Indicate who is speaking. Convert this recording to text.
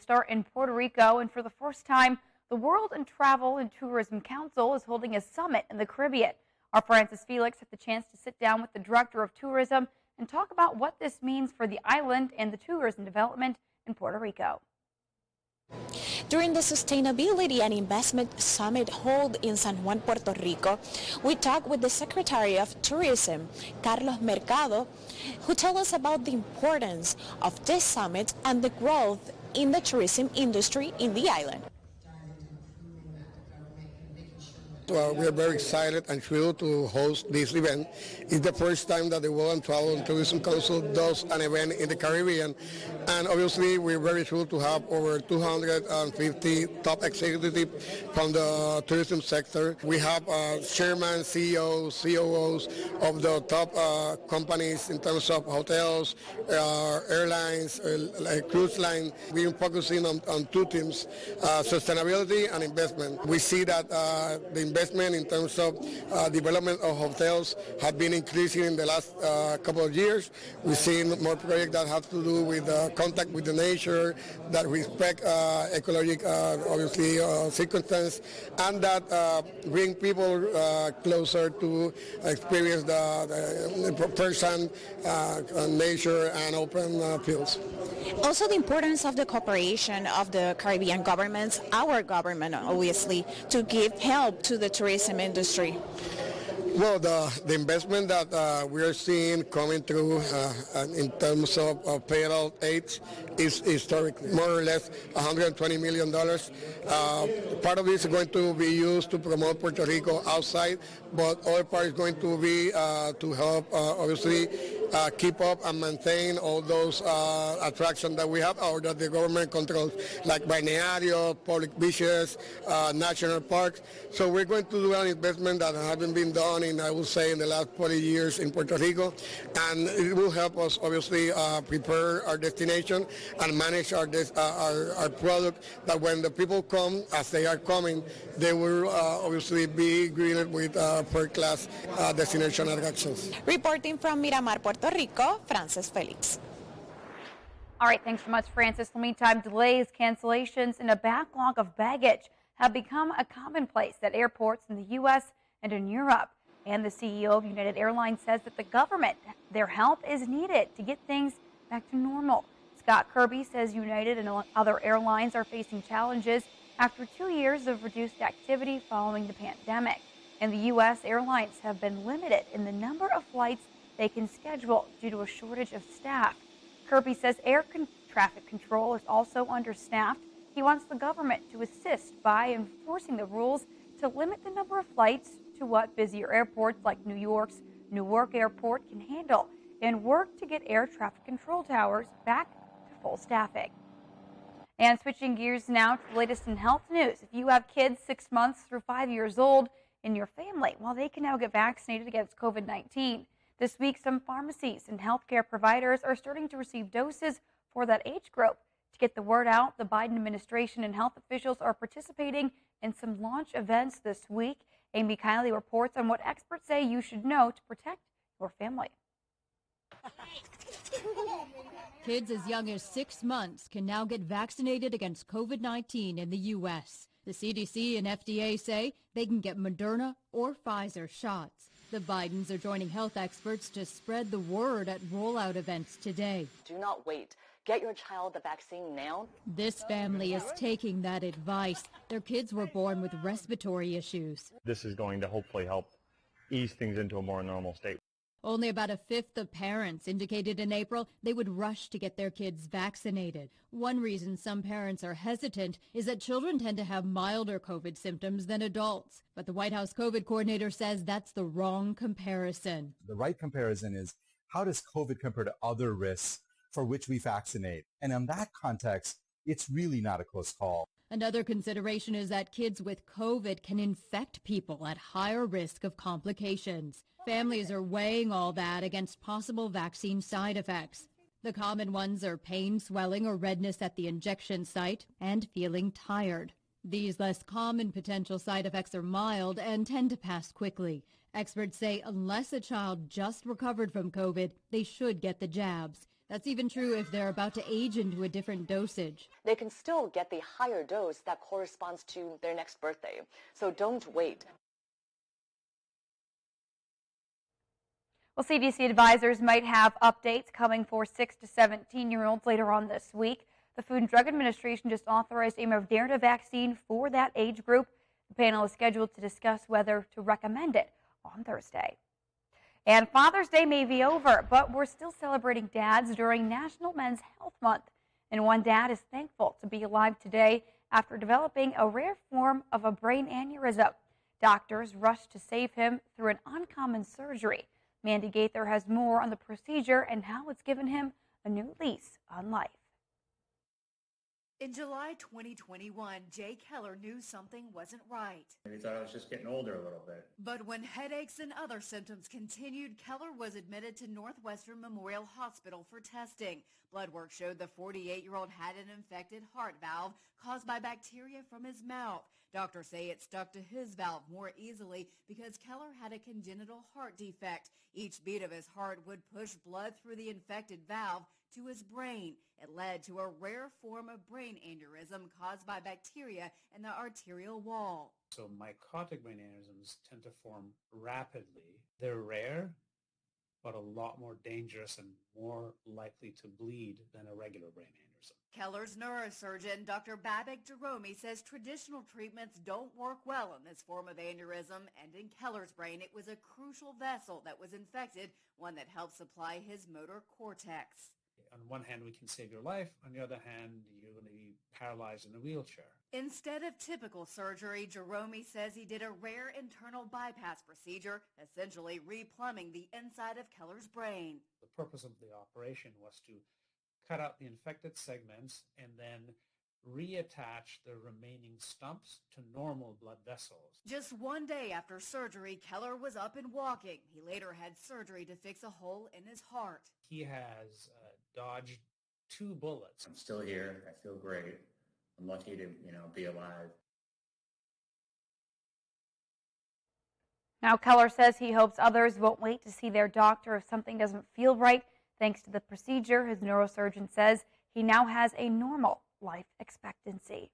Speaker 1: start in Puerto Rico, and for the first time, the World and Travel and Tourism Council is holding a summit in the Caribbean. Our Francis Felix had the chance to sit down with the Director of Tourism and talk about what this means for the island and the tourism development in Puerto Rico.
Speaker 2: During the Sustainability and Investment Summit held in San Juan, Puerto Rico, we talked with the Secretary of Tourism, Carlos Mercado, who told us about the importance of this summit and the growth in the tourism industry in the island.
Speaker 3: We are very excited and thrilled to host this event. It's the first time that the World and Travel and Tourism Council does an event in the Caribbean. And obviously, we're very thrilled to have over 250 top executives from the tourism sector. We have chairman, CEOs, COOs of the top companies in terms of hotels, airlines, cruise line. We're focusing on two themes, sustainability and investment. We see that the investment in terms of development of hotels have been increasing in the last couple of years. We've seen more projects that have to do with contact with the nature, that respect ecological, obviously, circumstance, and that bring people closer to experience the person, nature, and open fields.
Speaker 2: Also, the importance of the cooperation of the Caribbean governments, our government obviously, to give help to the tourism industry.
Speaker 3: Well, the investment that we are seeing coming through in terms of federal aid is historically more or less $120 million. Part of this is going to be used to promote Puerto Rico outside, but other part is going to be to help, obviously, keep up and maintain all those attractions that we have or that the government controls, like balneario, public beaches, national parks. So we're going to do an investment that hasn't been done in, I would say, in the last 40 years in Puerto Rico, and it will help us obviously prepare our destination and manage our product, that when the people come, as they are coming, they will obviously be greeted with first-class destination attractions.
Speaker 2: Reporting from Miramar, Puerto Rico, Francis Felix.
Speaker 1: All right, thanks so much, Francis. In the meantime, delays, cancellations, and a backlog of baggage have become a commonplace at airports in the U.S. and in Europe. And the CEO of United Airlines says that the government, their help is needed to get things back to normal. Scott Kirby says United and other airlines are facing challenges after 2 years of reduced activity following the pandemic. In the U.S., airlines have been limited in the number of flights they can schedule due to a shortage of staff. Kirby says traffic control is also understaffed. He wants the government to assist by enforcing the rules to limit the number of flights to what busier airports like New York's Newark Airport can handle, and work to get air traffic control towers back to full staffing. And switching gears now to the latest in health news. If you have kids 6 months through 5 years old in your family, well, they can now get vaccinated against COVID-19. This week, some pharmacies and healthcare providers are starting to receive doses for that age group. To get the word out, the Biden administration and health officials are participating in some launch events this week. Amy Kiley reports on what experts say you should know to protect your family.
Speaker 4: Kids as young as 6 months can now get vaccinated against COVID-19 in the U.S. The CDC and FDA say they can get Moderna or Pfizer shots. The Bidens are joining health experts to spread the word at rollout events today.
Speaker 5: Do not wait. Get your child the vaccine now.
Speaker 4: This family is taking that advice. Their kids were born with respiratory issues.
Speaker 6: This is going to hopefully help ease things into a more normal state.
Speaker 4: Only about a fifth of parents indicated in April they would rush to get their kids vaccinated. One reason some parents are hesitant is that children tend to have milder COVID symptoms than adults. But the White House COVID coordinator says that's the wrong comparison.
Speaker 7: The right comparison is, how does COVID compare to other risks for which we vaccinate? And in that context, it's really not a close call.
Speaker 4: Another consideration is that kids with COVID can infect people at higher risk of complications. Families are weighing all that against possible vaccine side effects. The common ones are pain, swelling, or redness at the injection site, and feeling tired. These less common potential side effects are mild and tend to pass quickly. Experts say unless a child just recovered from COVID, they should get the jabs. That's even true if they're about to age into a different dosage.
Speaker 5: They can still get the higher dose that corresponds to their next birthday. So don't wait.
Speaker 1: Well, CDC advisors might have updates coming for 6 to 17-year-olds later on this week. The Food and Drug Administration just authorized a Moderna vaccine for that age group. The panel is scheduled to discuss whether to recommend it on Thursday. And Father's Day may be over, but we're still celebrating dads during National Men's Health Month. And one dad is thankful to be alive today after developing a rare form of a brain aneurysm. Doctors rushed to save him through an uncommon surgery. Mandy Gaither has more on the procedure and how it's given him a new lease on life.
Speaker 8: In July 2021, Jay Keller knew something wasn't right.
Speaker 9: He thought I was just getting older a little bit.
Speaker 8: But when headaches and other symptoms continued, Keller was admitted to Northwestern Memorial Hospital for testing. Blood work showed the 48-year-old had an infected heart valve caused by bacteria from his mouth. Doctors say it stuck to his valve more easily because Keller had a congenital heart defect. Each beat of his heart would push blood through the infected valve to his brain. It led to a rare form of brain aneurysm caused by bacteria in the arterial wall.
Speaker 9: So mycotic brain aneurysms tend to form rapidly. They're rare, but a lot more dangerous and more likely to bleed than a regular brain aneurysm.
Speaker 8: Keller's neurosurgeon, Dr. Babak Jerome, says traditional treatments don't work well in this form of aneurysm, and in Keller's brain, it was a crucial vessel that was infected, one that helped supply his motor cortex.
Speaker 9: On one hand, we can save your life. On the other hand, you're going to be paralyzed in a wheelchair.
Speaker 8: Instead of typical surgery, Jerome says he did a rare internal bypass procedure, essentially replumbing the inside of Keller's brain.
Speaker 9: The purpose of the operation was to cut out the infected segments and then reattach the remaining stumps to normal blood vessels.
Speaker 8: Just one day after surgery, Keller was up and walking. He later had surgery to fix a hole in his heart.
Speaker 9: He has dodged 2 bullets.
Speaker 10: I'm still here. I feel great. I'm lucky to, be alive.
Speaker 1: Now, Keller says he hopes others won't wait to see their doctor if something doesn't feel right. Thanks to the procedure, his neurosurgeon says he now has a normal life expectancy.